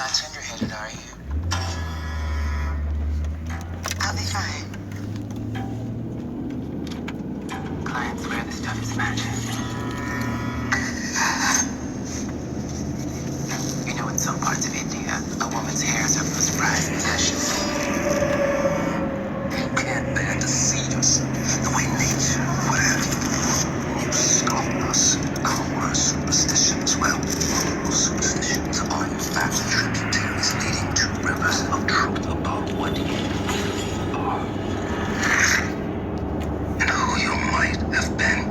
not tender-headed, are you? I'll be fine. Clients swear this stuff is magic. You know, in some parts of India, a woman's hair is her most prized possession. You can't bear to see us the way nature would have. You scoff us, our superstitions. Well, those superstitions are in fact tributaries leading to rivers of truth about what you are and who you might have been.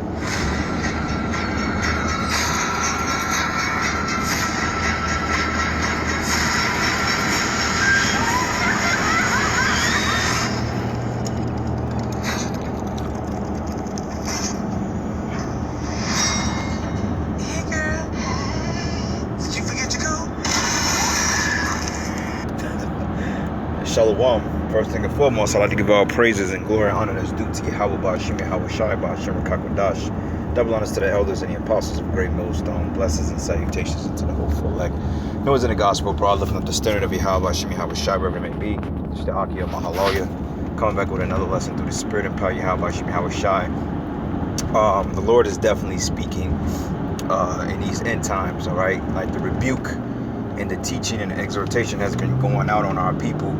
Shalom. First thing and foremost, I'd like to give all praises and glory and honor that's due to Yahweh Ba'ashim, Yahweh Shai Ba'ashim, Kakwadash. Double honors to the elders and the apostles of Great Millstone. Blessings and salutations into the hopeful elect. Noah's in the gospel, broad, lifting up the standard of Yahweh Ba'ashim, Yahweh Shai, wherever it may be. It's the Aki of Mahaloya. Coming back with another lesson through the spirit and power of Yahweh Ba'ashim, Yahweh Shai. The Lord is definitely speaking in these end times, all right? Like the rebuke and the teaching and the exhortation has been going out on our people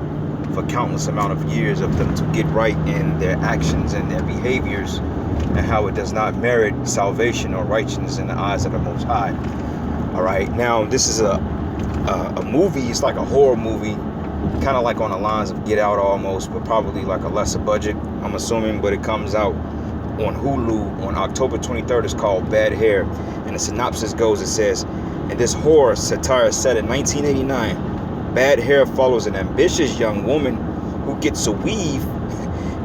for countless amount of years of them to get right in their actions and their behaviors and how it does not merit salvation or righteousness in the eyes of the Most High. All right, now this is a movie. It's like a horror movie, kind of like on the lines of Get Out almost, but probably like a lesser budget, I'm assuming. But it comes out on Hulu on October 23rd. It's called Bad Hair, and the synopsis goes, it says, in this horror satire set in 1989, Bad Hair follows an ambitious young woman who gets a weave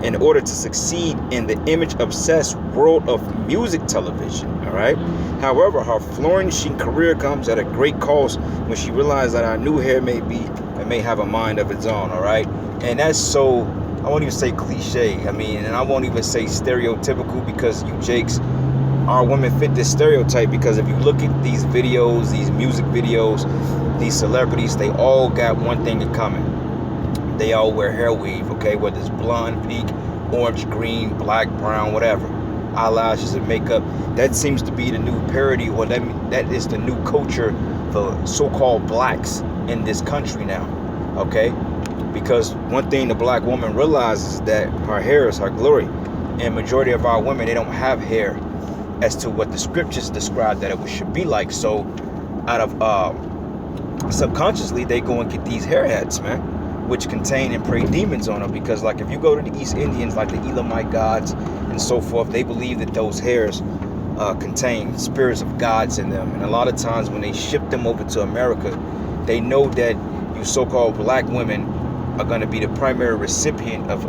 in order to succeed in the image-obsessed world of music television, all right? However, her flourishing career comes at a great cost when she realizes that her new hair may have a mind of its own, all right? And that's so, I won't even say cliche, and I won't even say stereotypical, because you jakes, our women fit this stereotype, because if you look at these videos, these music videos, these celebrities, they all got one thing in common. They all wear hair weave, okay? Whether it's blonde, pink, orange, green, black, brown, whatever. Eyelashes and makeup. That seems to be the new parody, or that is the new culture for so-called blacks in this country now, okay? Because one thing the black woman realizes is that her hair is her glory. And majority of our women, they don't have hair as to what the scriptures describe that it should be like. So out of subconsciously, they go and get these hair hats, man, which contain and prey demons on them. Because like if you go to the East Indians, like the Elamite gods and so forth, they believe that those hairs contain spirits of gods in them. And a lot of times when they ship them over to America, they know that you so-called black women are going to be the primary recipient of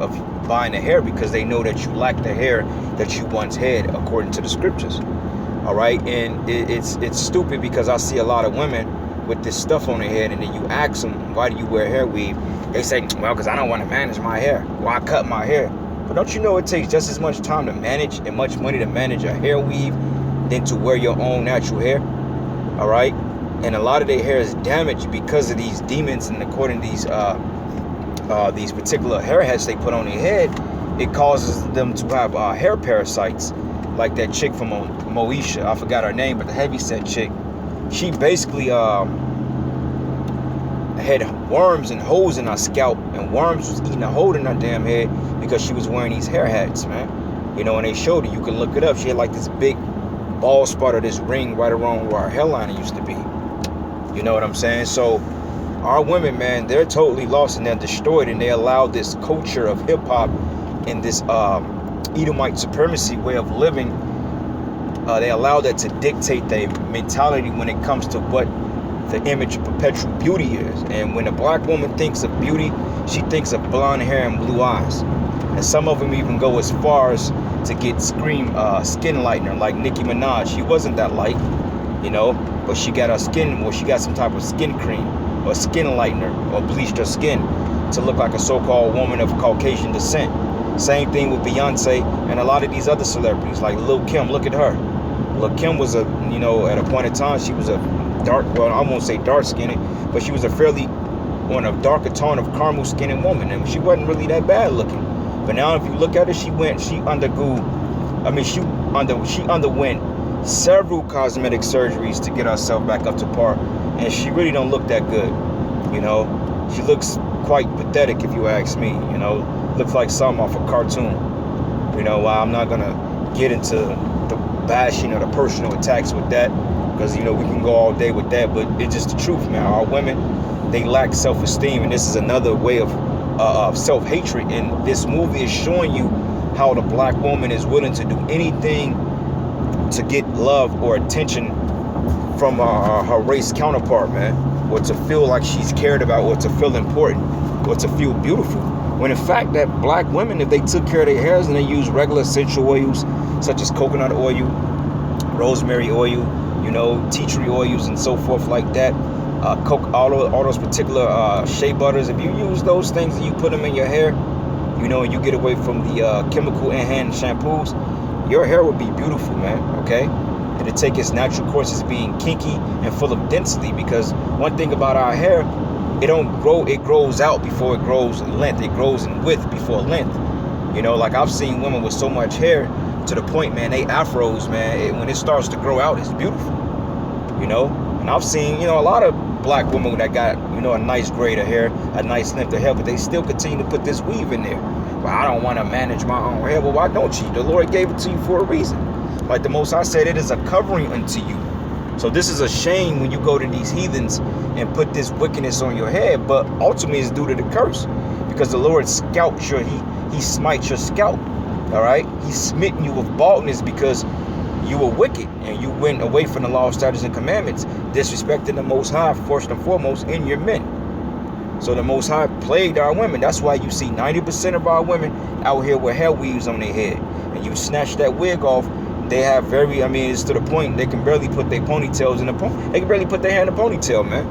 buying the hair, because they know that you lack the hair that you once had according to the scriptures. All right, and it's stupid, because I see a lot of women with this stuff on their head, and then you ask them, why do you wear hair weave? They say, well, because I don't want to manage my hair. Well, I cut my hair. But don't you know it takes just as much time to manage and much money to manage a hair weave than to wear your own natural hair? All right, and a lot of their hair is damaged because of these demons, and according to these particular hair hats they put on their head, it causes them to have hair parasites, like that chick from Moesha. I forgot her name, but the heavyset chick. She basically had worms and holes in her scalp, and worms was eating a hole in her damn head because she was wearing these hair hats, man. You know, and they showed it. You can look it up. She had like this big bald spot, or this ring right around where her hairline used to be. You know what I'm saying? So our women, man, they're totally lost and they're destroyed, and they allow this culture of hip-hop and this Edomite supremacy way of living, they allow that to dictate their mentality when it comes to what the image of perpetual beauty is. And when a black woman thinks of beauty, she thinks of blonde hair and blue eyes. And some of them even go as far as to get skin lightener, like Nicki Minaj. She wasn't that light, you know, but she got her skin, or she got some type of skin cream or skin lightener, or bleached her skin to look like a so-called woman of Caucasian descent. Same thing with Beyonce and a lot of these other celebrities like Lil Kim. Look at her. Kim was at a point in time, she was a I won't say dark skinned, but she was a fairly on a darker tone of caramel skinned woman, and she wasn't really that bad looking. But now if you look at her, she underwent several cosmetic surgeries to get herself back up to par, and she really don't look that good. She looks quite pathetic, if you ask me. Looks like something off a cartoon. I'm not gonna get into the bashing or the personal attacks with that, because we can go all day with that, but it's just the truth, man. Our women, they lack self-esteem, and this is another way of self-hatred. And this movie is showing you how the black woman is willing to do anything to get love or attention from her race counterpart, man, or to feel like she's cared about, or to feel important, or to feel beautiful. When in fact that black women, if they took care of their hairs and they use regular essential oils such as coconut oil, rosemary oil, tea tree oils and so forth like that, all those particular shea butters, if you use those things and you put them in your hair, and you get away from the chemical enhanced shampoos, your hair would be beautiful, man. Okay, and it take its natural course as being kinky and full of density, because one thing about our hair, it don't grow, it grows out before it grows in length. It grows in width before length. Like I've seen women with so much hair to the point, man, they afros, man, when it starts to grow out, it's beautiful. And I've seen, a lot of black women that got, a nice grade of hair, a nice length of hair, but they still continue to put this weave in there. Well, I don't want to manage my own hair. Well, why don't you? The Lord gave it to you for a reason. Like the Most High said, it is a covering unto you. So this is a shame when you go to these heathens and put this wickedness on your head, but ultimately it's due to the curse, because the Lord scalps he smites your scalp. All right, He's smitten you with baldness because you were wicked and you went away from the law, statutes, and commandments, disrespecting the Most High first and foremost in your men. So the Most High plagued our women. That's why you see 90% of our women out here with hair weaves on their head, and you snatch that wig off, they have it's to the point they can barely put their ponytails in they can barely put their hair in a ponytail, man.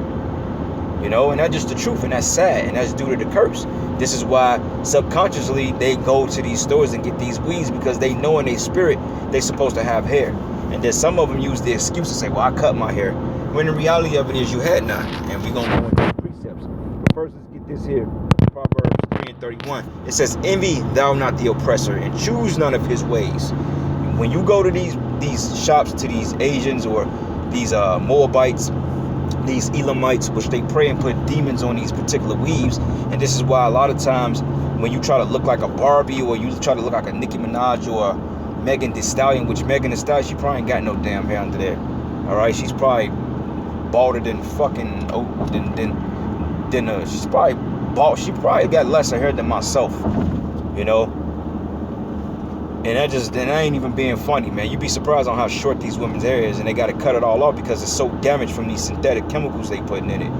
And that's just the truth, and that's sad, and that's due to the curse. This is why subconsciously they go to these stores and get these weaves, because they know in their spirit they're supposed to have hair. And then some of them use the excuse to say, well, I cut my hair, when the reality of it is you had none. And we're going to go into the precepts. But first, let's get this here. Proverbs 3:31. It says, envy thou not the oppressor, and choose none of his ways. When you go to these shops, to these Asians or these Moabites, these Elamites, which they pray and put demons on these particular weaves. And this is why a lot of times when you try to look like a Barbie, or you try to look like a Nicki Minaj or Megan Thee Stallion, which Megan Thee Stallion, she probably ain't got no damn hair under there. All right, she's probably balder than fucking she's probably bald. She probably got less hair than myself, And that ain't even being funny, man. You'd be surprised on how short these women's hair is, and they got to cut it all off because it's so damaged from these synthetic chemicals they putting in it.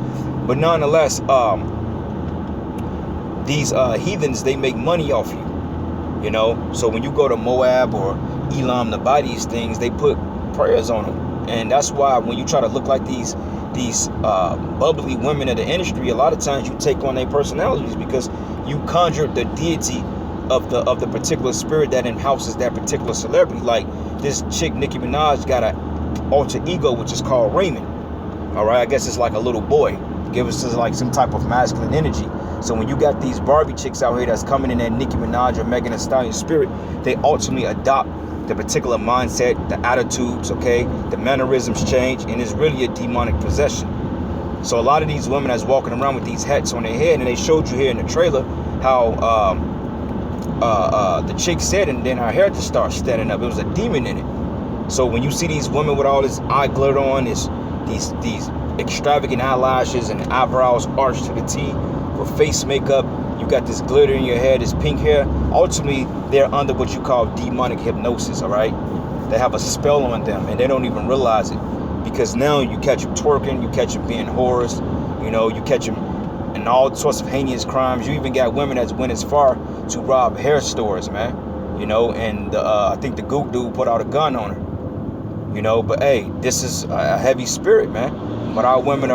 But nonetheless, these heathens, they make money off you, So when you go to Moab or Elam to buy these things, they put prayers on them, and that's why when you try to look like these bubbly women of the industry, a lot of times you take on their personalities because you conjure the deity of the particular spirit that in-houses that particular celebrity. Like this chick Nicki Minaj got an alter ego which is called Raymond. All right, I guess it's like a little boy, give us like some type of masculine energy. So when you got these Barbie chicks out here that's coming in that Nicki Minaj or Megan Thee Stallion spirit, they ultimately adopt the particular mindset, the attitudes, okay, the mannerisms change, and it's really a demonic possession. So a lot of these women that's walking around with these hats on their head, and they showed you here in the trailer how the chick said, and then her hair just started standing up. It was a demon in it. So when you see these women with all this eye glitter on, these extravagant eyelashes and eyebrows arched to the T, with face makeup, you got this glitter in your hair, this pink hair. Ultimately, they're under what you call demonic hypnosis. All right, they have a spell on them, and they don't even realize it, because now you catch them twerking, you catch them being whores, you catch them in all sorts of heinous crimes. You even got women that went as far to rob hair stores, man. And I think the Gook dude put out a gun on her. But hey, this is a heavy spirit, man. But our women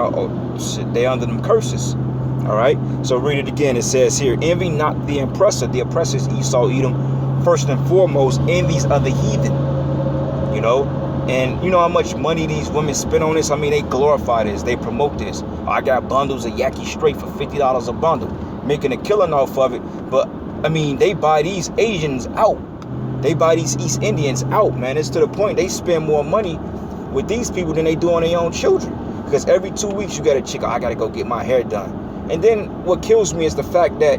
they under them curses. All right. So read it again. It says here, envy not the oppressor. The oppressor is Esau, Edom. First and foremost, envies of the heathen. And you know how much money these women spend on this? I mean, they glorify this. They promote this. I got bundles of Yaki Straight for $50 a bundle, making a killing off of it. But, I mean, they buy these Asians out. They buy these East Indians out, man. It's to the point they spend more money with these people than they do on their own children. Because every 2 weeks you got a chick, I got to go get my hair done. And then what kills me is the fact that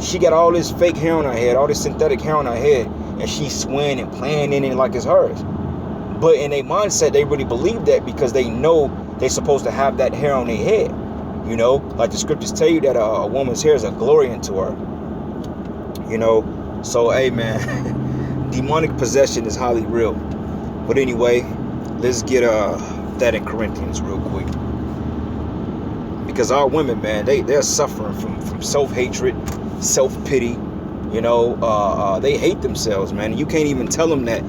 she got all this fake hair on her head, all this synthetic hair on her head, and she's swaying and playing in it like it's hers. But in their mindset, they really believe that because they know they're supposed to have that hair on their head. You know, like the scriptures tell you that a woman's hair is a glory unto her. You know, so hey man, demonic possession is highly real. But anyway, let's get that in Corinthians real quick. Because our women, man, they're suffering from self-hatred, self-pity. You know, they hate themselves, man. You can't even tell them that.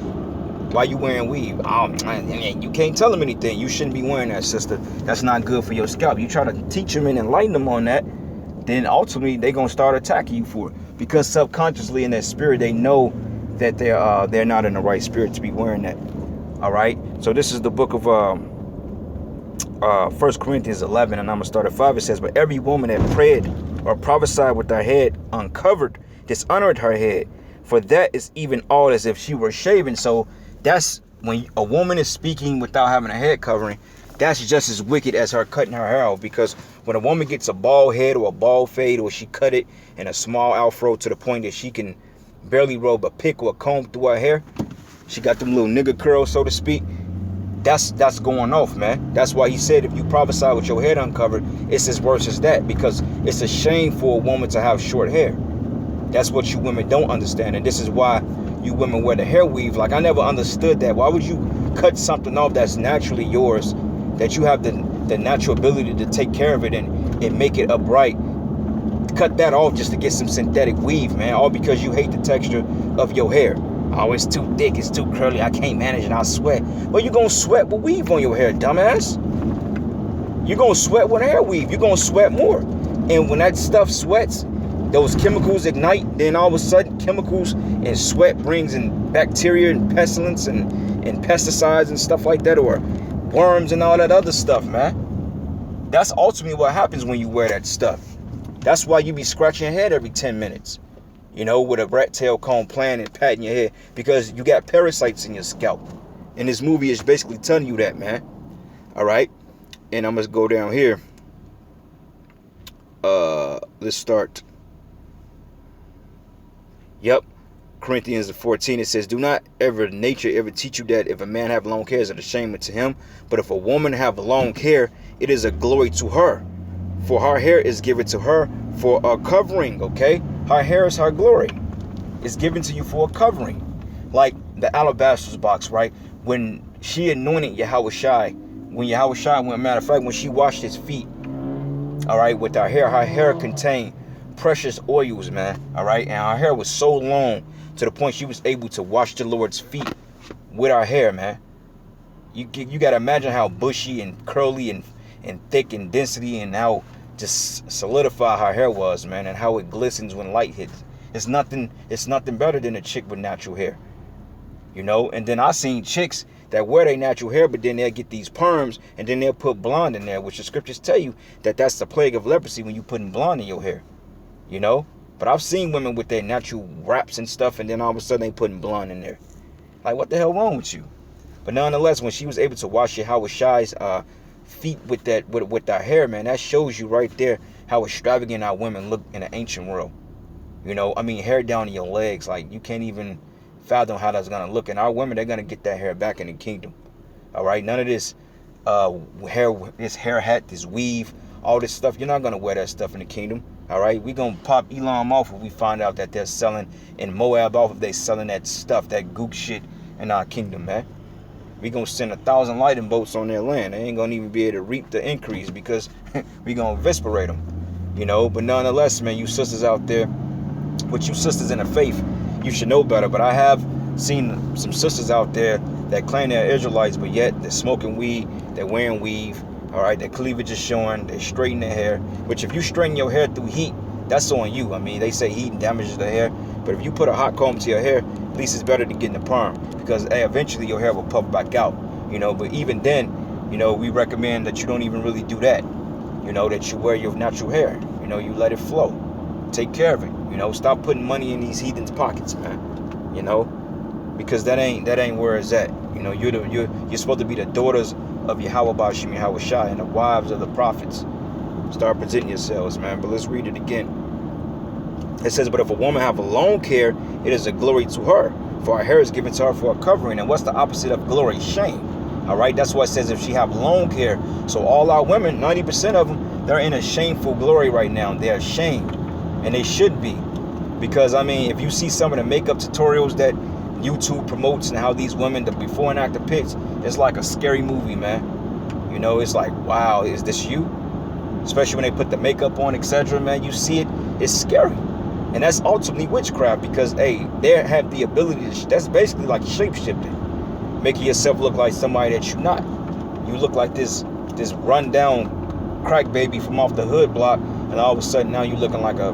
Why you wearing weave? Oh, man, you can't tell them anything. You shouldn't be wearing that, sister. That's not good for your scalp. You try to teach them and enlighten them on that, then ultimately they're gonna start attacking you for it. Because subconsciously in their spirit, they know that they're not in the right spirit to be wearing that. All right. So this is the book of 1 Corinthians 11, and I'm gonna start at 5. It says, "But every woman that prayed or prophesied with her head uncovered dishonored her head, for that is even all as if she were shaven." So that's when a woman is speaking without having a head covering. That's just as wicked as her cutting her hair off. Because when a woman gets a bald head or a bald fade, or she cut it in a small afro to the point that she can barely rub a pick or a comb through her hair, she got them little nigga curls, so to speak. That's going off, man. That's why he said if you prophesy with your head uncovered, it's as worse as that. Because it's a shame for a woman to have short hair. That's what you women don't understand. And this is why you women wear the hair weave. Like, I never understood that. Why would you cut something off that's naturally yours, that you have the natural ability to take care of it and make it upright? Cut that off just to get some synthetic weave, man. All because you hate the texture of your hair. Oh, it's too thick, it's too curly, I can't manage it, I'll sweat. Well, you're going to sweat with weave on your hair, dumbass. You're going to sweat with hair weave. You're going to sweat more. And when that stuff sweats, those chemicals ignite. Then all of a sudden, chemicals and sweat brings in bacteria and pestilence and pesticides and stuff like that, or worms and all that other stuff, man. That's ultimately what happens when you wear that stuff. That's why you be scratching your head every 10 minutes. You know, with a rat tail comb playing and patting your head, because you got parasites in your scalp. And this movie is basically telling you that, man. All right. And I'm going to go down here. Let's start. Yep. Corinthians 14, it says, "Do not nature ever teach you that if a man have long hair, is it a shame unto him? But if a woman have long hair, it is a glory to her. For her hair is given to her for a covering," okay? Her hair is her glory. It's given to you for a covering. Like the alabaster box, right? When she anointed Yahushua, matter of fact, when she washed his feet, all right, with her hair contained precious oils, man, all right? And her hair was so long to the point she was able to wash the Lord's feet with her hair, man. You got to imagine how bushy and curly and thick and density, and how just solidified her hair was, man, and how it glistens when light hits. It's nothing better than a chick with natural hair, you know. And then I seen chicks that wear their natural hair, but then they'll get these perms, and then they'll put blonde in there, which the scriptures tell you that that's the plague of leprosy when you putting blonde in your hair, you know. But I've seen women with their natural wraps and stuff, and then all of a sudden they putting blonde in there. Like, what the hell wrong with you? But nonetheless, when she was able to wash Yahushua's feet with that hair, man, that shows you right there how extravagant our women look in the ancient world. You know, I mean, hair down to your legs, like you can't even fathom how that's gonna look. And our women, they're gonna get that hair back in the kingdom. All right, none of this hair hat, this weave, all this stuff. You're not gonna wear that stuff in the kingdom. All right, we gonna pop Elam off if we find out that they're selling in Moab off if they selling that stuff, that gook shit in our kingdom, man. We gonna send 1,000 lightning bolts on their land. They ain't gonna even be able to reap the increase because we gonna eviscerate them, you know. But nonetheless, man, you sisters out there, with you sisters in the faith, you should know better. But I have seen some sisters out there that claim they're Israelites, but yet they're smoking weed, they're wearing weave, all right, their cleavage is showing, they straighten their hair. Which if you straighten your hair through heat, that's on you. I mean, they say heat damages the hair, but if you put a hot comb to your hair, at least it's better to get in the perm, because hey, eventually your hair will puff back out. you know. But even then, you know, we recommend that you don't even really do that. You know, that you wear your natural hair. You know, you let it flow. Take care of it. You know, stop putting money in these heathens' pockets, man. You know, because that ain't where it's at. You know, you're supposed to be the daughters of Yahweh Bashim Yahweh Shai and the wives of the prophets. Start presenting yourselves, man. But let's read it again. It says, but if a woman have a long hair, it is a glory to her, for her hair is given to her for a covering. And what's the opposite of glory? Shame. All right, that's why it says if she have long hair. So all our women, 90% of them, they're in a shameful glory right now. They're ashamed, and they should be, because I mean, if you see some of the makeup tutorials that YouTube promotes and how these women, the before and after pics, it's like a scary movie, man. You know, it's like, wow, is this you? Especially when they put the makeup on, etc., man. You see it, it's scary. And that's ultimately witchcraft, because, hey, they have the ability to, that's basically like shape-shifting, making yourself look like somebody that you're not. You look like this run-down crack baby from off the hood block, and all of a sudden now you're looking like a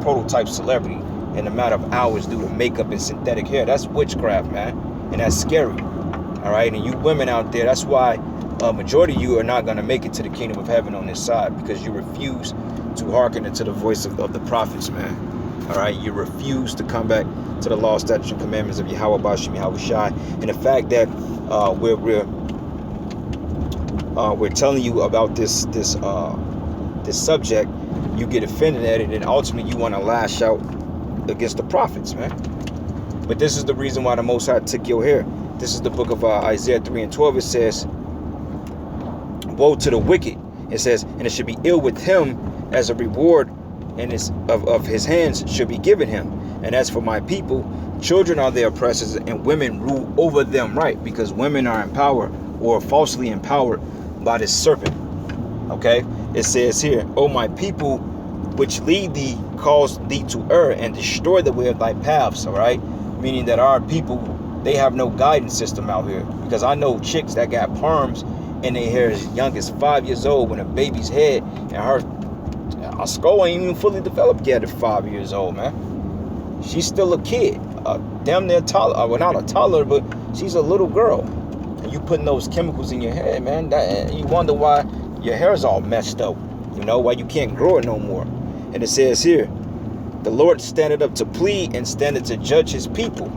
prototype celebrity in a matter of hours due to makeup and synthetic hair. That's witchcraft, man, and that's scary. All right, and you women out there, that's why a majority of you are not going to make it to the kingdom of heaven on this side, because you refuse to hearken into the voice of the prophets, man. All right, you refuse to come back to the law, statutes, and commandments of Yahweh Bashim Yahweh Shai. And the fact that we're telling you about this subject, you get offended at it, and ultimately you want to lash out against the prophets, man. But this is the reason why the Most High took your hair. This is the book of Isaiah 3:12. It says, woe to the wicked. It says, and it should be ill with him, as a reward and of his hands should be given him. And as for my people, children are their oppressors, and women rule over them, right? Because women are empowered, or falsely empowered, by this serpent. Okay, it says here, O my people, which lead thee, cause thee to err, and destroy the way of thy paths. All right, meaning that our people, they have no guidance system out here. Because I know chicks that got perms in their hair as young as 5 years old, when a baby's head and her skull ain't even fully developed yet at 5 years old, man. She's still a kid, damn near toddler. Well, not a toddler, but she's a little girl. And you putting those chemicals in your head, man, that, you wonder why your hair's all messed up. You know, why you can't grow it no more. And it says here, the Lord standeth up to plead, and standeth to judge his people.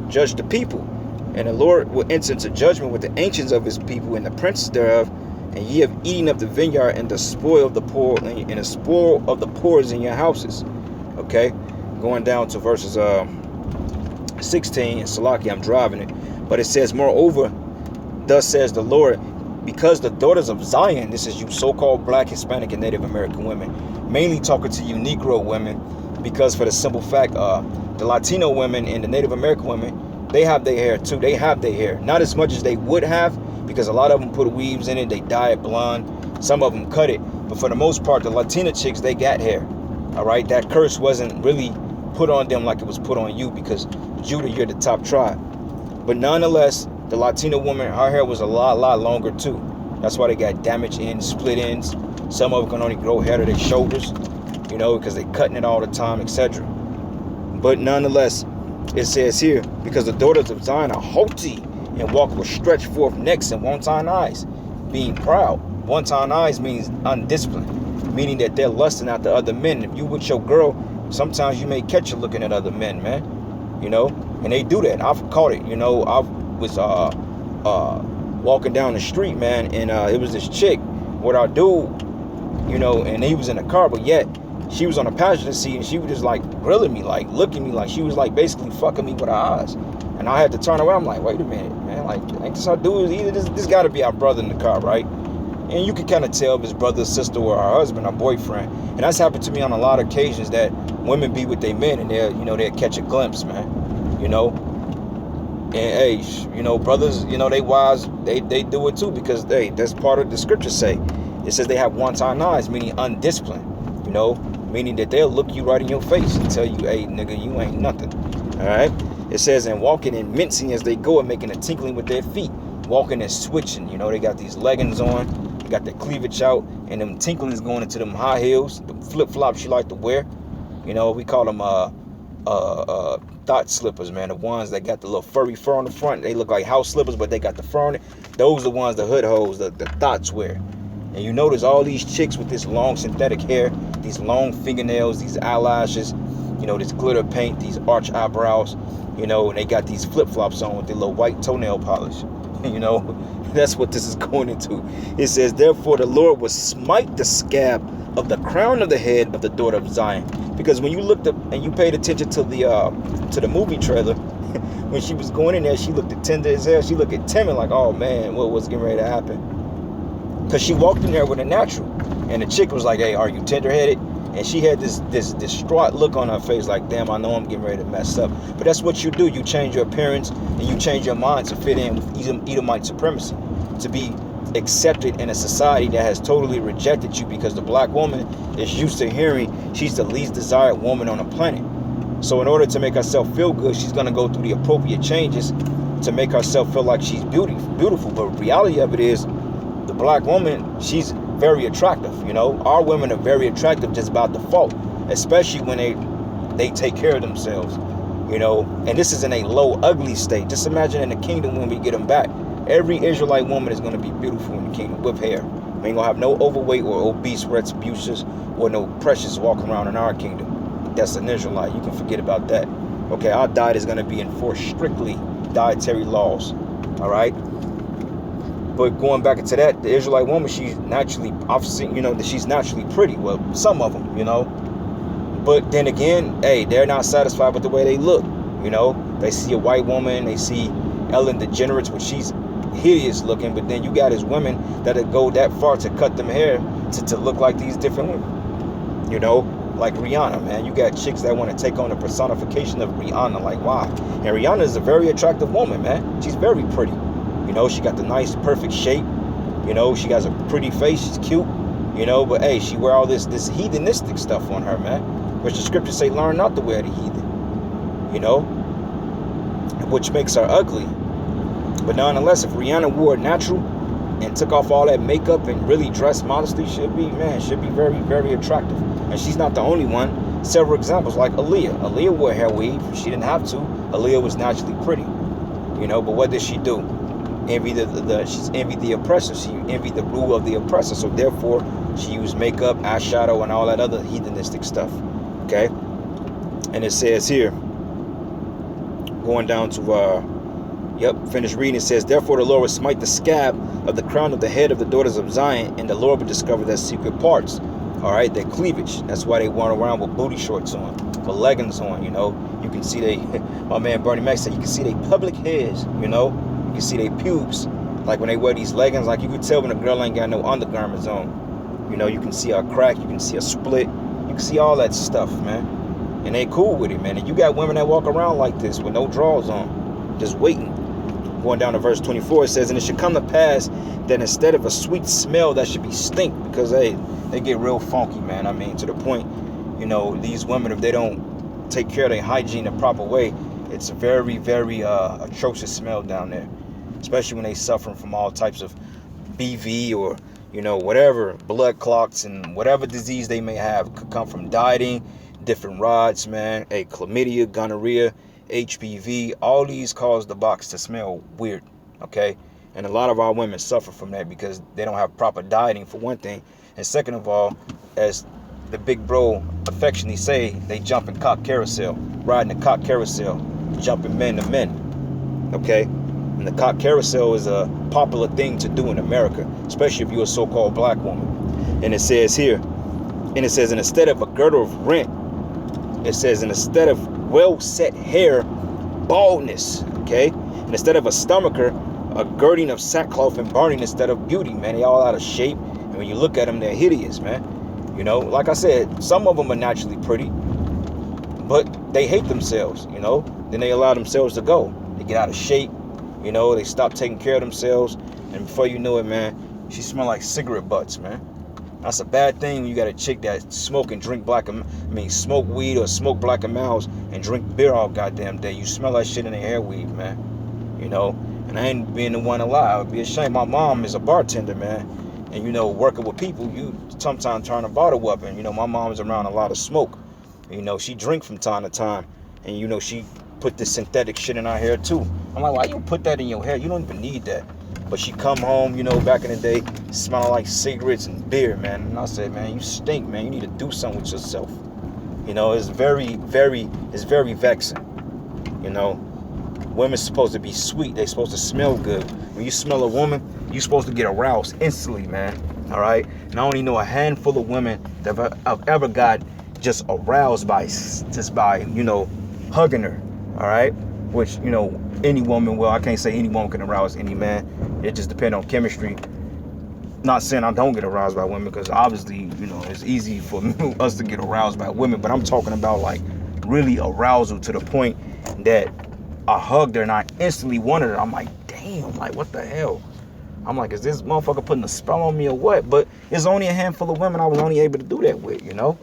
Judge the people. And the Lord will enter into judgment with the ancients of his people and the princes thereof. And ye have eaten of the vineyard, and the spoil of the poor, and the spoil of the poor is in your houses. Okay, going down to verses 16. Salaki, I'm driving it, but it says, moreover, thus says the Lord, because the daughters of Zion, this is you so-called Black, Hispanic, and Native American women, mainly talking to you Negro women, because for the simple fact, the Latino women and the Native American women, they have their hair too. They have their hair, not as much as they would have, because a lot of them put weaves in it, they dye it blonde, some of them cut it, but for the most part, the Latina chicks, they got hair. All right, that curse wasn't really put on them like it was put on you, because Judah, you're the top tribe. But nonetheless, the Latina woman, her hair was a lot longer too. That's why they got damaged ends, split ends. Some of them can only grow hair to their shoulders, you know, because they're cutting it all the time, etc. But nonetheless, it says here, because the daughters of Zion are haughty, and walk with stretched forth necks and wanton eyes, being proud. Wanton eyes means undisciplined, meaning that they're lusting after other men. If you with your girl, sometimes you may catch her looking at other men, man. You know, and they do that. I've caught it. You know, I was walking down the street, man, and it was this chick with our dude, you know, and he was in the car, but yet she was on the passenger seat, and she was just like grilling me, like looking at me, like she was like basically fucking me with her eyes. And I had to turn around. I'm like, wait a minute, man. Like, ain't this our dude? Either this got to be our brother in the car, right? And you can kind of tell if it's brother, sister, or our husband, or boyfriend. And that's happened to me on a lot of occasions, that women be with their men, and they'll catch a glimpse, man. You know. And hey, you know, brothers, you know, they wives, they do it too, because that's part of the scriptures say. It says they have wanton eyes, meaning undisciplined. You know, meaning that they'll look you right in your face and tell you, hey, nigga, you ain't nothing. All right. It says, and walking and mincing as they go, and making a tinkling with their feet. Walking and switching. You know, they got these leggings on. They got their cleavage out. And them tinklings going into them high heels. The flip-flops you like to wear. You know, we call them thought slippers, man. The ones that got the little furry fur on the front. They look like house slippers, but they got the fur on it. Those are the ones the hood hoes, the thoughts wear. And you notice all these chicks with this long synthetic hair, these long fingernails, these eyelashes, this glitter paint, these arch eyebrows, and they got these flip-flops on with their little white toenail polish. That's what this is going into. It says, therefore the Lord will smite the scab of the crown of the head of the daughter of Zion. Because when you looked up and you paid attention to the movie trailer, when she was going in there, she looked tender as hell. She looked timid, like, oh man, what was getting ready to happen? Because she walked in there with a natural, and the chick was like, hey, are you tender-headed? And she had this distraught look on her face, like, damn, I know I'm getting ready to mess up. But that's what you do. You change your appearance and you change your mind to fit in with Edomite supremacy, to be accepted in a society that has totally rejected you, because the black woman is used to hearing she's the least desired woman on the planet. So in order to make herself feel good, she's going to go through the appropriate changes to make herself feel like she's beautiful. But the reality of it is, the black woman, she's very attractive. Our women are very attractive just by default, especially when they take care of themselves. And this is in a low, ugly state. Just imagine in the kingdom when we get them back. Every Israelite woman is going to be beautiful in the kingdom with hair. We ain't going to have no overweight or obese retributions or no precious walking around in our kingdom. That's an Israelite. You can forget about that. Okay, our diet is going to be enforced strictly dietary laws. All right? But going back into that, the Israelite woman, she's naturally, I've seen, that she's naturally pretty. Well, some of them, But then again, hey, they're not satisfied with the way they look. They see a white woman, they see Ellen DeGeneres, but she's hideous looking. But then you got his women that go that far to cut them hair to look like these different women. Like Rihanna, man. You got chicks that want to take on the personification of Rihanna. Like, why? And Rihanna is a very attractive woman, man. She's very pretty. She got the nice, perfect shape. She has a pretty face. She's cute. But hey, she wear all this heathenistic stuff on her, man. Which the scriptures say, learn not to wear the heathen. Which makes her ugly. But nonetheless, if Rihanna wore natural and took off all that makeup and really dressed modestly, she'd be very, very attractive. And she's not the only one. Several examples, like Aaliyah. Aaliyah wore hair weave. She didn't have to. Aaliyah was naturally pretty. But what did she do? She envied the oppressor. She envied the rule of the oppressor. So therefore, she used makeup, eyeshadow, and all that other heathenistic stuff. Okay? And it says here, going down to, finish reading. It says, therefore the Lord will smite the scab of the crown of the head of the daughters of Zion, and the Lord will discover their secret parts. All right, their cleavage. That's why they run around with booty shorts on, with leggings on. You can see my man Bernie Mac said, you can see they public hairs. You can see they pubes, like when they wear these leggings. Like you could tell when a girl ain't got no undergarments on. You can see her crack, you can see her split, you can see all that stuff, man. And they cool with it, man. And you got women that walk around like this with no drawers on, just waiting. Going down to verse 24, it says, and it should come to pass that instead of a sweet smell, that should be stink, because they get real funky, man. I mean, to the point, these women, if they don't take care of their hygiene the proper way, it's a very, very atrocious smell down there. Especially when they suffering from all types of BV or, whatever, blood clots and whatever disease they may have. It could come from dieting, different rods, man. Chlamydia, gonorrhea, HPV, all these cause the box to smell weird, okay? And a lot of our women suffer from that because they don't have proper dieting, for one thing. And second of all, as the big bro affectionately say, they jump in cock carousel, riding the cock carousel, jumping men to men, okay? And the cock carousel is a popular thing to do in America, especially if you're a so-called black woman. And it says here, and instead of a girdle of rent, it says, and instead of well-set hair, baldness, okay? And instead of a stomacher, a girding of sackcloth and burning instead of beauty, man. They all out of shape. And when you look at them, they're hideous, man. Like I said, some of them are naturally pretty, but they hate themselves, Then they allow themselves to go. They get out of shape, They stop taking care of themselves. And before you know it, man, she smell like cigarette butts, man. That's a bad thing when you got a chick that smoke and drink smoke weed or smoke Black and Milds and drink beer all goddamn day. You smell that shit in the hair weave, man. And I ain't being the one to lie. I would be ashamed. My mom is a bartender, man. And, working with people, you sometimes turn a bottle up. And, my mom's around a lot of smoke. She drink from time to time. And, she put this synthetic shit in our hair too. I'm like, why you put that in your hair? You don't even need that. But she come home, you know, back in the day, smelling like cigarettes and beer, man. And I said, man, you stink, man. You need to do something with yourself. You know, it's very vexing. You know, women's supposed to be sweet. They're supposed to smell good. When you smell a woman, you're supposed to get aroused instantly, man. All right? And I only know a handful of women that I've ever got just aroused by, you know, hugging her. All right? Which, you know, any woman, well, I can't say any woman can arouse any man. It just depends on chemistry. Not saying I don't get aroused by women, because obviously, you know, it's easy for us to get aroused by women, but I'm talking about like really arousal to the point that I hugged her and I instantly wanted her. I'm like, damn, like what the hell? I'm like, is this motherfucker putting a spell on me or what? But it's only a handful of women I was only able to do that with, you know?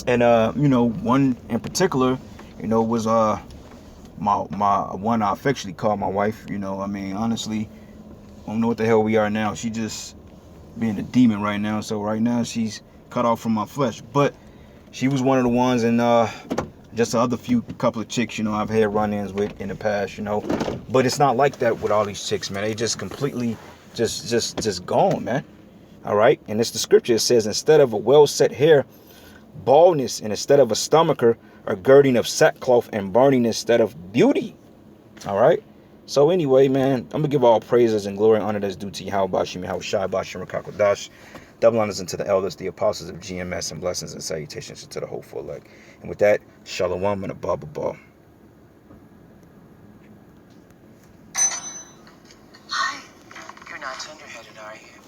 And you know, one in particular, you know, was my one I affectionately call my wife. You know, I mean, honestly, I don't know what the hell we are now. She just being a demon right now. So right now she's cut off from my flesh. But she was one of the ones, and just the other couple of chicks, you know, I've had run-ins with in the past, you know. But it's not like that with all these chicks, man. They just completely just gone, man. All right? And it's the scripture. It says, instead of a well-set hair, baldness, and instead of a stomacher, a girding of sackcloth, and burning instead of beauty. All right? So anyway, man, I'm going to give all praises and glory and honor that's due to Yahweh Bashim, Yahweh Shai, Bashim, Rakakodash. Double honors unto the elders, the apostles of GMS, and blessings and salutations to the hopeful elect. And with that, Shalom and a Baba. Hi. You're not tender-headed, are you?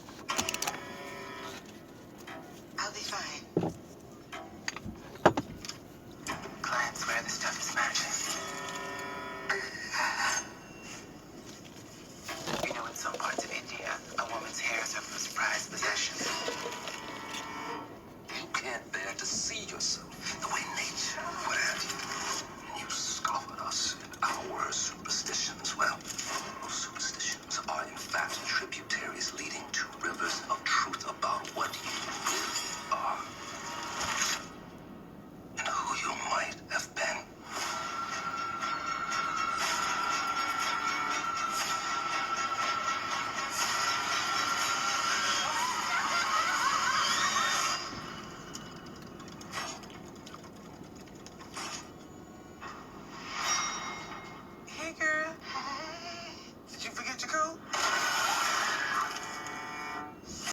I'll be fine. Clients swear the stuff is magic.